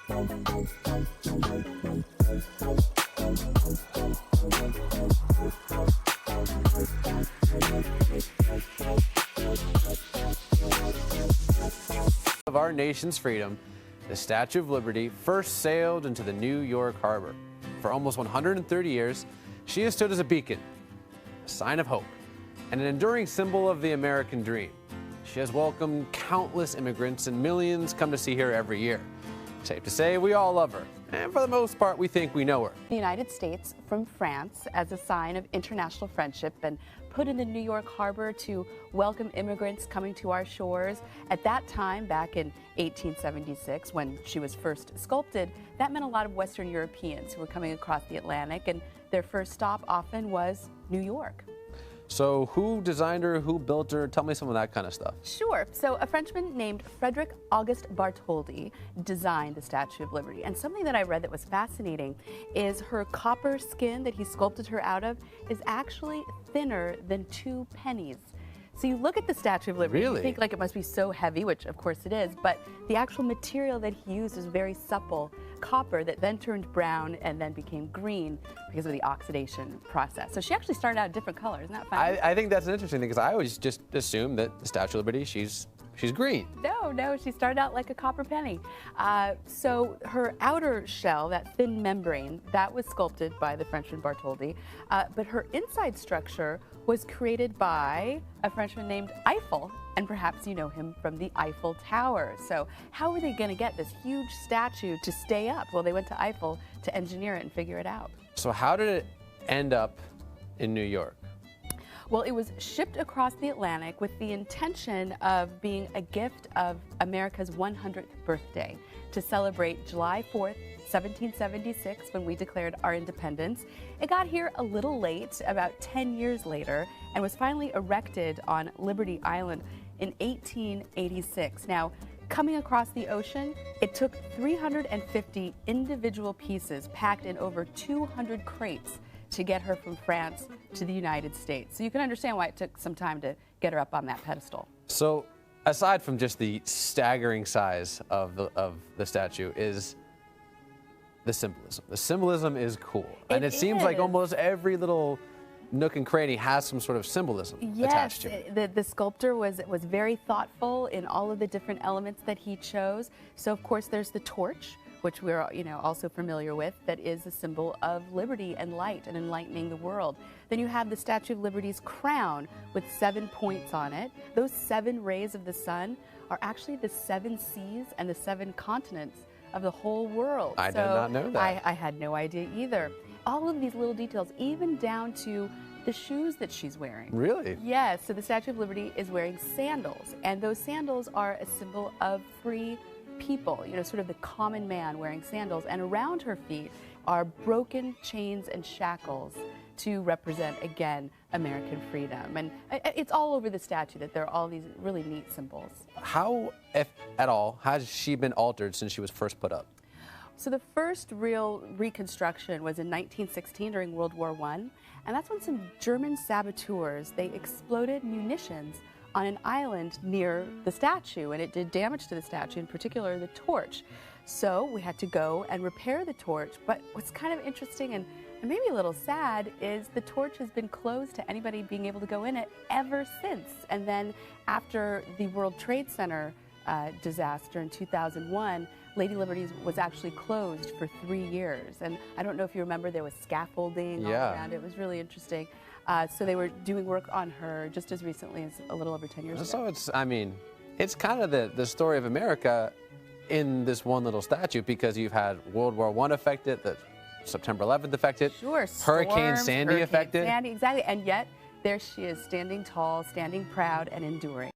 Of our nation's freedom, the Statue of Liberty first sailed into the New York harbor. For almost 130 years, she has stood as a beacon, a sign of hope, and an enduring symbol of the American dream. She has welcomed countless immigrants, and millions come to see her every year. Safe to say, we all love her, and for the most part, we think we know her. The United States from France as a sign of international friendship and put in the New York harbor to welcome immigrants coming to our shores. At that time, back in 1876, when she was first sculpted, that meant a lot of Western Europeans who were coming across the Atlantic, and their first stop often was New York. So who designed her, who built her? Tell me some of that kind of stuff. Sure. So a Frenchman named Frederic-Auguste designed the Statue of Liberty. And something that I read that was fascinating is her copper skin that he sculpted her out of is actually thinner than 2 pennies. So you look at the Statue of Liberty, Really? you think like it must be so heavy, which of course it is, but the actual material that he used is very supple copper that then turned brown and then became green because of the oxidation process. So she actually started out a different color. Isn't that funny? I think that's an interesting thing because I always just assume that the Statue of Liberty, she's green. No, she started out like a copper penny. So her outer shell, that thin membrane, that was sculpted by the Frenchman Bartholdi, but her inside structure was created by a Frenchman named Eiffel, and perhaps you know him from the Eiffel Tower. So how were they going to get this huge statue to stay up? Well, they went to Eiffel to engineer it and figure it out. So how did it end up in New York? Well, it was shipped across the Atlantic with the intention of being a gift of America's 100th birthday to celebrate July 4th, 1776, when we declared our independence. It got here a little late, about 10 years later, and was finally erected on Liberty Island in 1886. Now, coming across the ocean, it took 350 individual pieces packed in over 200 crates to get her from France to the United States. So you can understand why it took some time to get her up on that pedestal. So aside from just the staggering size of the statue is the symbolism. The symbolism is cool. And it seems like almost every little nook and cranny has some sort of symbolism attached to it. The sculptor was very thoughtful in all of the different elements that he chose. So of course there's the torch, which we're also familiar with, that is a symbol of liberty and light and enlightening the world. Then you have the Statue of Liberty's crown with 7 points on it. Those 7 rays of the sun are actually the 7 seas and the 7 continents of the whole world. I did not know that. I had no idea either. All of these little details, even down to the shoes that she's wearing. Really? Yes, so the Statue of Liberty is wearing sandals, and those sandals are a symbol of free people, sort of the common man wearing sandals, and around her feet are broken chains and shackles to represent, again, American freedom. And it's all over the statue that there are all these really neat symbols. How, if at all, has she been altered since she was first put up? So the first real reconstruction was in 1916 during World War I, and that's when some German saboteurs, they exploded munitions on an island near the statue, and it did damage to the statue, in particular the torch. So we had to go and repair the torch, but what's kind of interesting and maybe a little sad is the torch has been closed to anybody being able to go in it ever since. And then after the World Trade Center disaster in 2001, Lady Liberty was actually closed for 3 years. And I don't know if you remember, there was scaffolding all around. It was really interesting. So they were doing work on her just as recently as a little over 10 years ago. So it's kind of the story of America in this one little statue, because you've had World War I affect it, the September 11th affect it, sure, Hurricane Sandy affect it. Exactly, and yet there she is, standing tall, standing proud, and enduring.